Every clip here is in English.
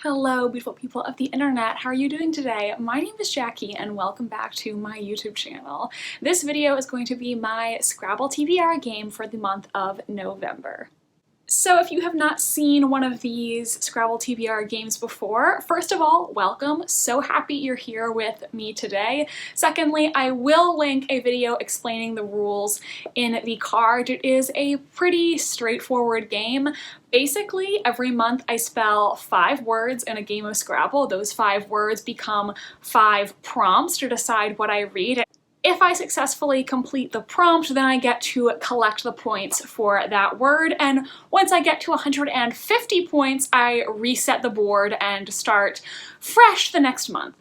Hello, beautiful people of the internet. How are you doing today? My name is Jackie and welcome back to my YouTube channel. This video is going to be my Scrabble TBR game for the month of November. So if you have not seen one of these Scrabble TBR games before, first of all, welcome. So happy you're here with me today. Secondly, I will link a video explaining the rules in the card. It is a pretty straightforward game. Basically, every month I spell 5 words in a game of Scrabble. Those 5 words become 5 prompts to decide what I read. If I successfully complete the prompt, then I get to collect the points for that word, and once I get to 150 points, I reset the board and start fresh the next month.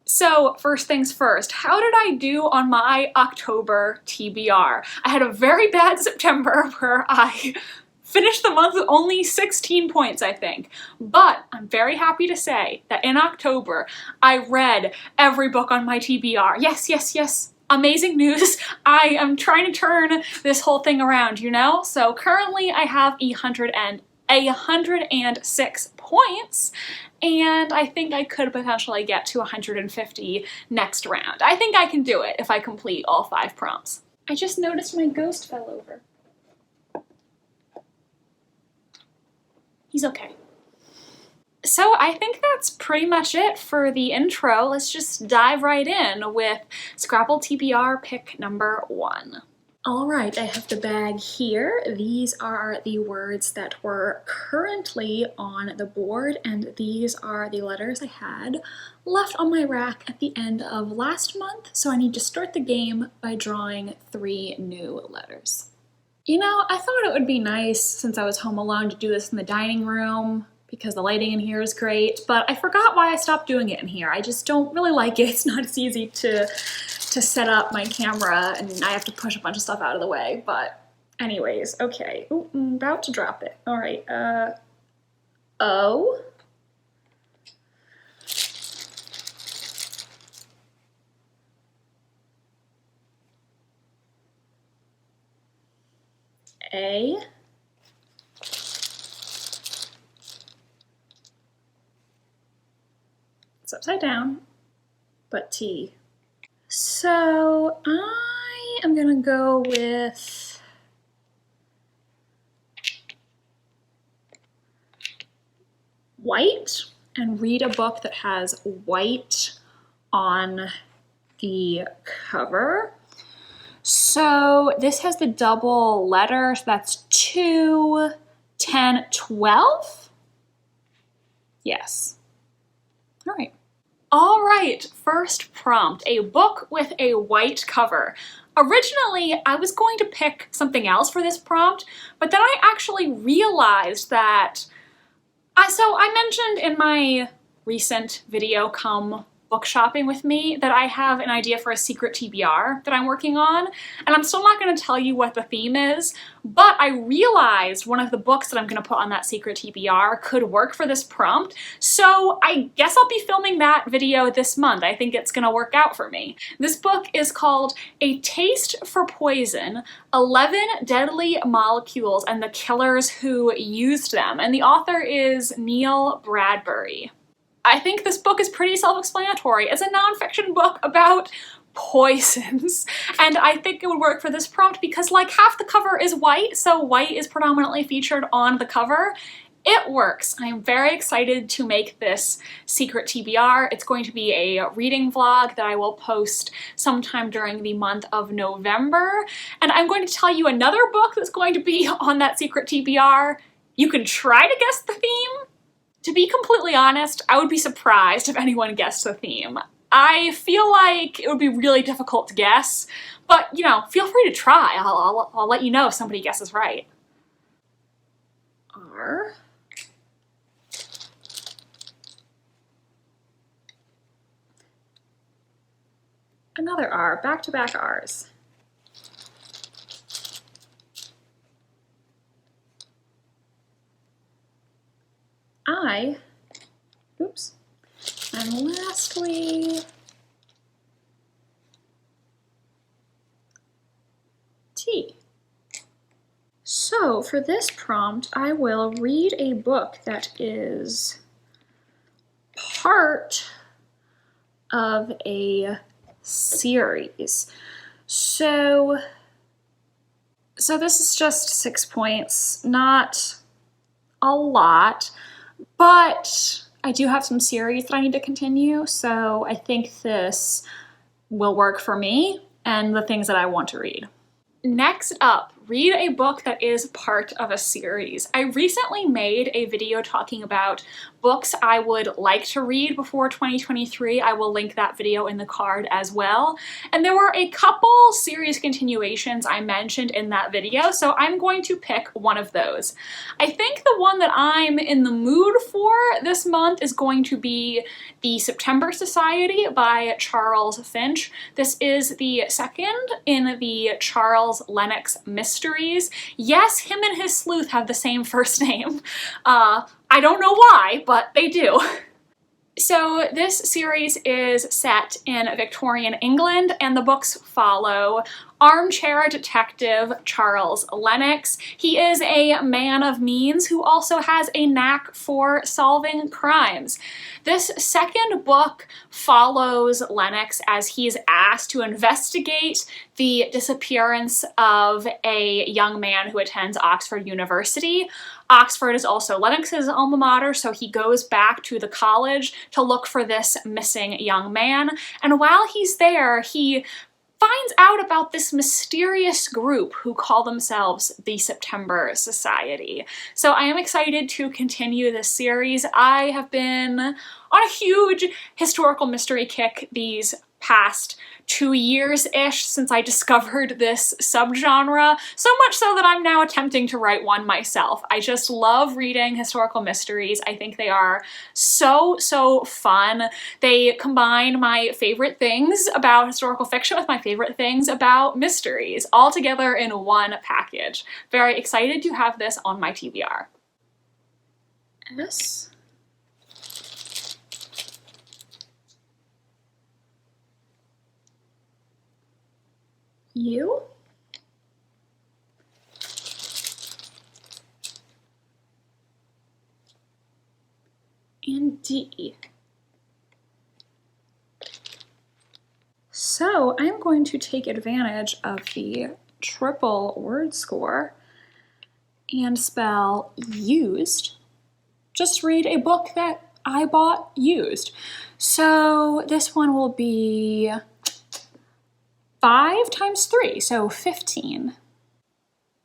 So first things first, how did I do on my October TBR? I had a very bad September where I finished the month with only 16 points, I think. But I'm very happy to say that in October, I read every book on my TBR. Yes, yes, yes. Amazing news. I am trying to turn this whole thing around, you know? So currently I have 106 points, and I think I could potentially get to 150 next round. I think I can do it if I complete all 5 prompts. I just noticed my ghost fell over. He's okay. So I think that's pretty much it for the intro. Let's just dive right in with Scrabble TBR pick number 1. All right, I have the bag here. These are the words that were currently on the board, and these are the letters I had left on my rack at the end of last month, so I need to start the game by drawing 3 new letters. You know, I thought it would be nice, since I was home alone, to do this in the dining room, because the lighting in here is great, but I forgot why I stopped doing it in here. I just don't really like it. It's not as easy to set up my camera, and I have to push a bunch of stuff out of the way, but anyways, okay. Ooh, I'm about to drop it. All right, O. A. It's upside down, but T. So I am gonna go with white and read a book that has white on the cover. So this has the double letter, so that's 2, 10, 12? Yes. All right. All right, first prompt, a book with a white cover. Originally, I was going to pick something else for this prompt, but then I actually realized that, so I mentioned in my recent video, Come Book Shopping with Me, that I have an idea for a secret TBR that I'm working on, and I'm still not going to tell you what the theme is, but I realized one of the books that I'm going to put on that secret TBR could work for this prompt, so I guess I'll be filming that video this month. I think it's going to work out for me. This book is called A Taste for Poison, 11 Deadly Molecules and the Killers Who Used Them, and the author is Neil Bradbury. I think this book is pretty self-explanatory. It's a nonfiction book about poisons, and I think it would work for this prompt because like half the cover is white, so white is predominantly featured on the cover. It works. I am very excited to make this secret TBR. It's going to be a reading vlog that I will post sometime during the month of November, and I'm going to tell you another book that's going to be on that secret TBR. You can try to guess the theme. To be completely honest, I would be surprised if anyone guessed the theme. I feel like it would be really difficult to guess, but you know, feel free to try. I'll let you know if somebody guesses right. R. Another R, back-to-back R's. I, oops, and lastly, T. So for this prompt, I will read a book that is part of a series. So this is just 6 points, not a lot, but I do have some series that I need to continue, so I think this will work for me and the things that I want to read. Next up, read a book that is part of a series. I recently made a video talking about books I would like to read before 2023. I will link that video in the card as well. And there were a couple series continuations I mentioned in that video, so I'm going to pick one of those. I think the one that I'm in the mood for this month is going to be The September Society by Charles Finch. This is the second in the Charles Lennox mysteries. Yes, him and his sleuth have the same first name. I don't know why, but they do. So this series is set in Victorian England, and the books follow armchair detective Charles Lennox. He is a man of means who also has a knack for solving crimes. This second book follows Lennox as he is asked to investigate the disappearance of a young man who attends Oxford University. Oxford is also Lennox's alma mater, so he goes back to the college to look for this missing young man. And while he's there, he finds out about this mysterious group who call themselves the September Society. So I am excited to continue this series. I have been on a huge historical mystery kick these past 2 years-ish since I discovered this subgenre, so much so that I'm now attempting to write one myself. I just love reading historical mysteries. I think they are so fun. They combine my favorite things about historical fiction with my favorite things about mysteries, all together in one package. Very excited to have this on my TBR. S. U. And D. So I'm going to take advantage of the triple word score and spell used. Just read a book that I bought used. So this one will be 5 times 3, so 15.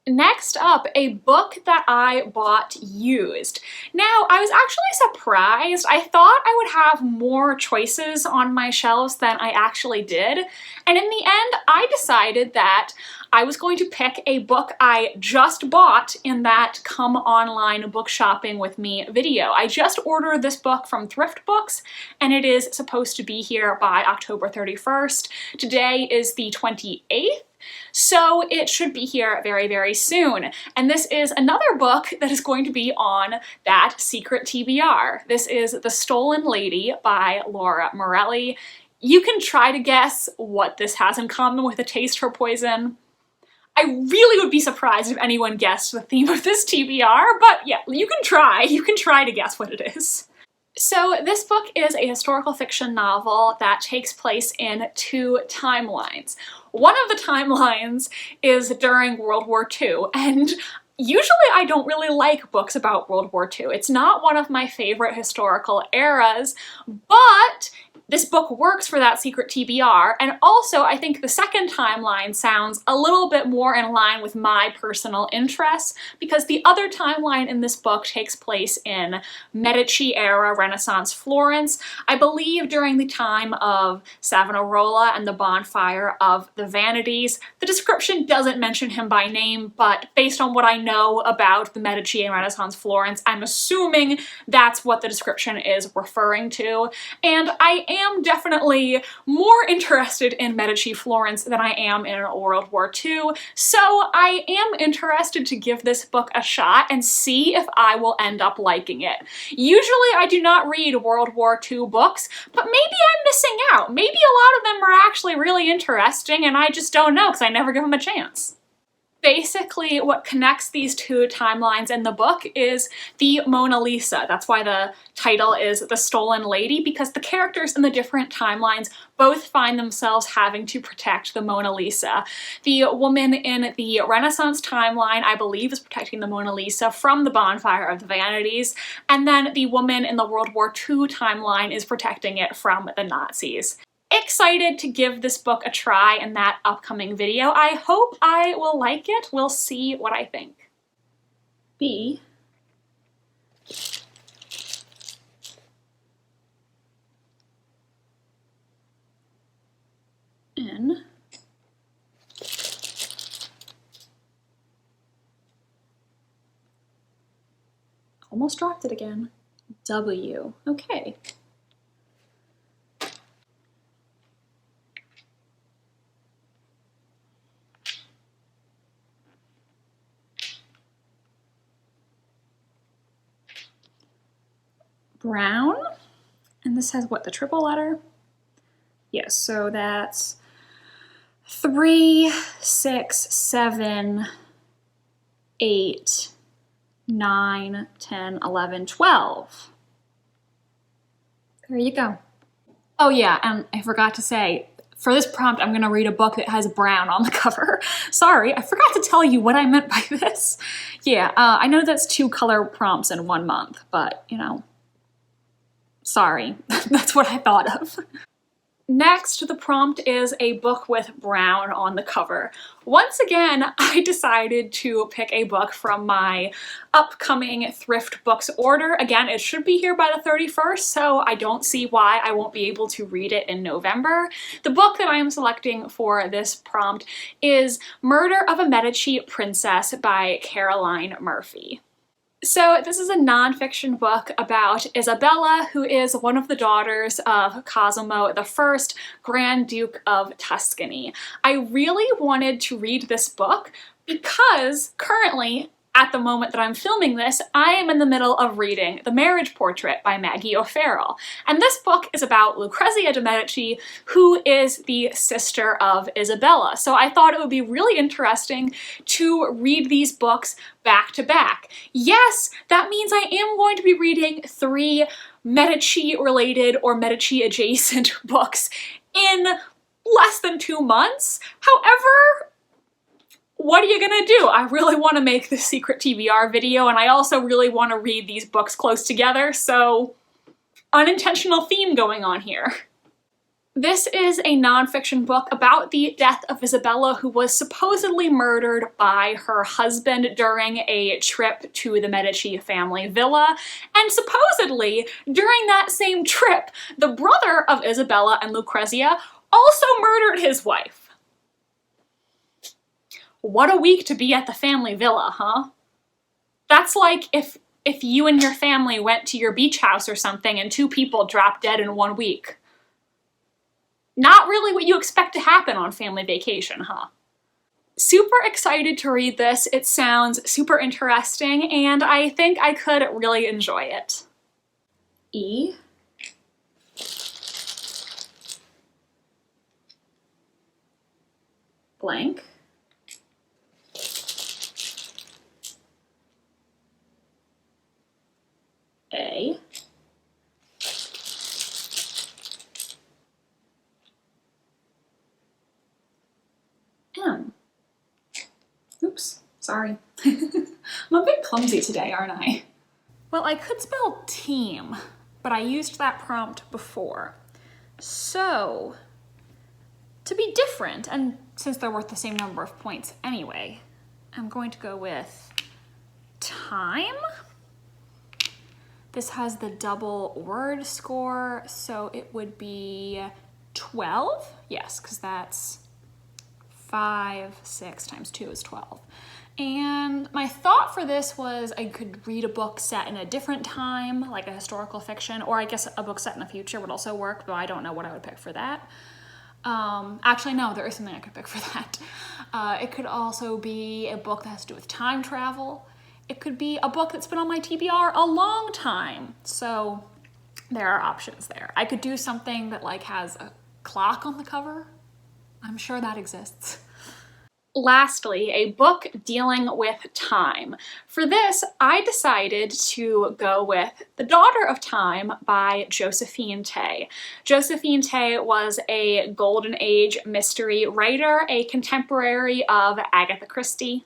Next up, a book that I bought used. Now, I was actually surprised. I thought I would have more choices on my shelves than I actually did. And in the end, I decided that I was going to pick a book I just bought in that Come Online Book Shopping With Me video. I just ordered this book from Thrift Books, and it is supposed to be here by October 31st. Today is the 28th. So it should be here very soon. And this is another book that is going to be on that secret TBR. This is The Stolen Lady by Laura Morelli. You can try to guess what this has in common with A Taste for Poison. I really would be surprised if anyone guessed the theme of this TBR, but yeah, you can try to guess what it is. So this book is a historical fiction novel that takes place in 2 timelines. One of the timelines is during World War II, and usually I don't really like books about World War II. It's not one of my favorite historical eras, but this book works for that secret TBR, and also I think the second timeline sounds a little bit more in line with my personal interests, because the other timeline in this book takes place in Medici-era Renaissance Florence, I believe during the time of Savonarola and the bonfire of the Vanities. The description doesn't mention him by name, but based on what I know about the Medici and Renaissance Florence, I'm assuming that's what the description is referring to, and I am definitely more interested in Medici Florence than I am in World War II, so I am interested to give this book a shot and see if I will end up liking it. Usually I do not read World War II books, but maybe I'm missing out. Maybe a lot of them are actually really interesting and I just don't know because I never give them a chance. basically what connects these two timelines in the book is the Mona Lisa. That's why the title is The Stolen Lady, because the characters in the different timelines both find themselves having to protect the Mona Lisa. The woman in the Renaissance timeline, I believe, is protecting the Mona Lisa from the bonfire of the vanities, and then the woman in the World War II timeline is protecting it from the Nazis. Excited to give this book a try in that upcoming video. I hope I will like it. We'll see what I think. B. N. Almost dropped it again. W. Okay. Brown, and this has what, the triple letter? Yes, so that's 3, 6, 7, 8, 9, 10, 11, 12. There you go. Oh yeah, and I forgot to say, for this prompt, I'm gonna read a book that has brown on the cover. Sorry, I forgot to tell you what I meant by this. Yeah, I know that's 2 color prompts in 1 month, but you know, sorry, that's what I thought of. Next, the prompt is a book with brown on the cover. Once again, I decided to pick a book from my upcoming thrift books order. Again, it should be here by the 31st, so I don't see why I won't be able to read it in November. The book that I am selecting for this prompt is Murder of a Medici Princess by Caroline Murphy. So this is a nonfiction book about Isabella, who is one of the daughters of Cosimo I, Grand Duke of Tuscany. I really wanted to read this book because currently, at the moment that I'm filming this, I am in the middle of reading The Marriage Portrait by Maggie O'Farrell. And this book is about Lucrezia de Medici, who is the sister of Isabella. So I thought it would be really interesting to read these books back to back. Yes, that means I am going to be reading 3 Medici-related or Medici-adjacent books in less than 2 months. However, what are you gonna do? I really want to make the secret TBR video, and I also really want to read these books close together, so unintentional theme going on here. This is a nonfiction book about the death of Isabella, who was supposedly murdered by her husband during a trip to the Medici family villa, and supposedly during that same trip, the brother of Isabella and Lucrezia also murdered his wife. What a week to be at the family villa, huh? That's like if you and your family went to your beach house or something and 2 people dropped dead in 1 week. Not really what you expect to happen on family vacation, huh? Super excited to read this. It sounds super interesting, and I think I could really enjoy it. E. Blank. A. M. Oops, sorry. I'm a bit clumsy today, aren't I? Well, I could spell team, but I used that prompt before. So, to be different, and since they're worth the same number of points anyway, I'm going to go with time. This has the double word score, so it would be 12. Yes, because that's 5, 6 times 2 is 12. And my thought for this was I could read a book set in a different time, like a historical fiction, or I guess a book set in the future would also work, but I don't know what I would pick for that. Actually, no, there is something I could pick for that. It could also be a book that has to do with time travel. It could be a book that's been on my TBR a long time. So there are options there. I could do something that like has a clock on the cover. I'm sure that exists. Lastly, a book dealing with time. For this, I decided to go with The Daughter of Time by Josephine Tey. Josephine Tey was a Golden Age mystery writer, a contemporary of Agatha Christie.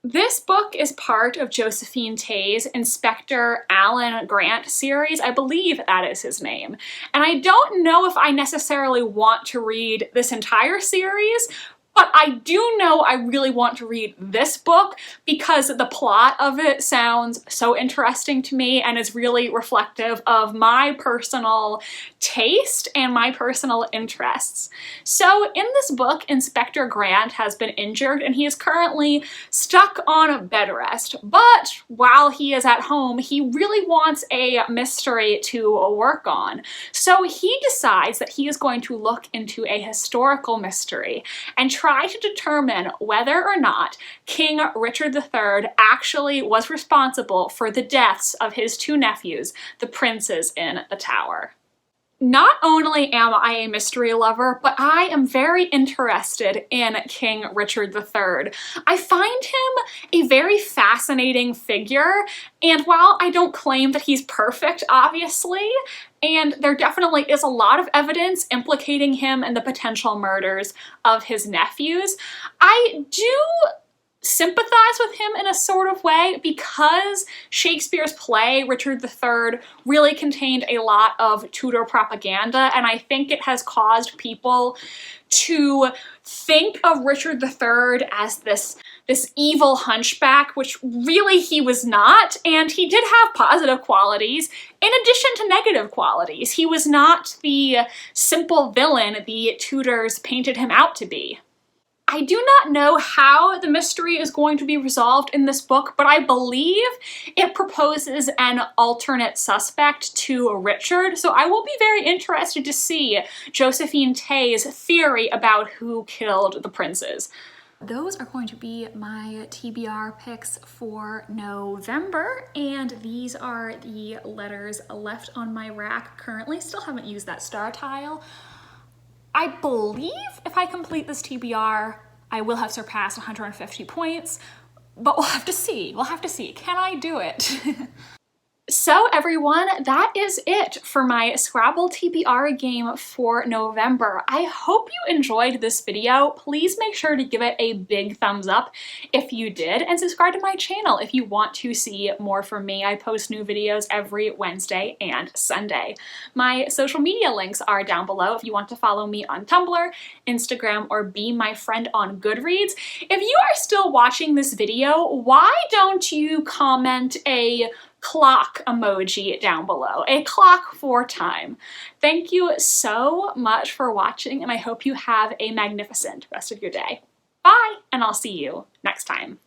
This book is part of Josephine Tey's Inspector Alan Grant series. I believe that is his name. And I don't know if I necessarily want to read this entire series, but I do know I really want to read this book because the plot of it sounds so interesting to me and is really reflective of my personal taste and my personal interests. So in this book, Inspector Grant has been injured and he is currently stuck on a bed rest. But while he is at home, he really wants a mystery to work on. So he decides that he is going to look into a historical mystery and try to determine whether or not King Richard III actually was responsible for the deaths of his two nephews, the princes in the Tower. Not only am I a mystery lover, but I am very interested in King Richard III. I find him a very fascinating figure, and while I don't claim that he's perfect, obviously, and there definitely is a lot of evidence implicating him in the potential murders of his nephews, I do sympathize with him in a sort of way because Shakespeare's play, Richard III, really contained a lot of Tudor propaganda, and I think it has caused people to think of Richard III as this evil hunchback, which really he was not, and he did have positive qualities in addition to negative qualities. He was not the simple villain the Tudors painted him out to be. I do not know how the mystery is going to be resolved in this book, but I believe it proposes an alternate suspect to Richard, so I will be very interested to see Josephine Tey's theory about who killed the princes. Those are going to be my TBR picks for November, and these are the letters left on my rack currently. Still haven't used that star tile. I believe if I complete this TBR, I will have surpassed 150 points, but we'll have to see. We'll have to see. Can I do it? So everyone, that is it for my Scrabble TBR game for November. I hope you enjoyed this video. Please make sure to give it a big thumbs up if you did, and subscribe to my channel if you want to see more from me. I post new videos every Wednesday and Sunday. My social media links are down below if you want to follow me on Tumblr, Instagram, or be my friend on Goodreads. If you are still watching this video, why don't you comment a clock emoji down below, a clock for time. Thank you so much for watching, and I hope you have a magnificent rest of your day. Bye, and I'll see you next time.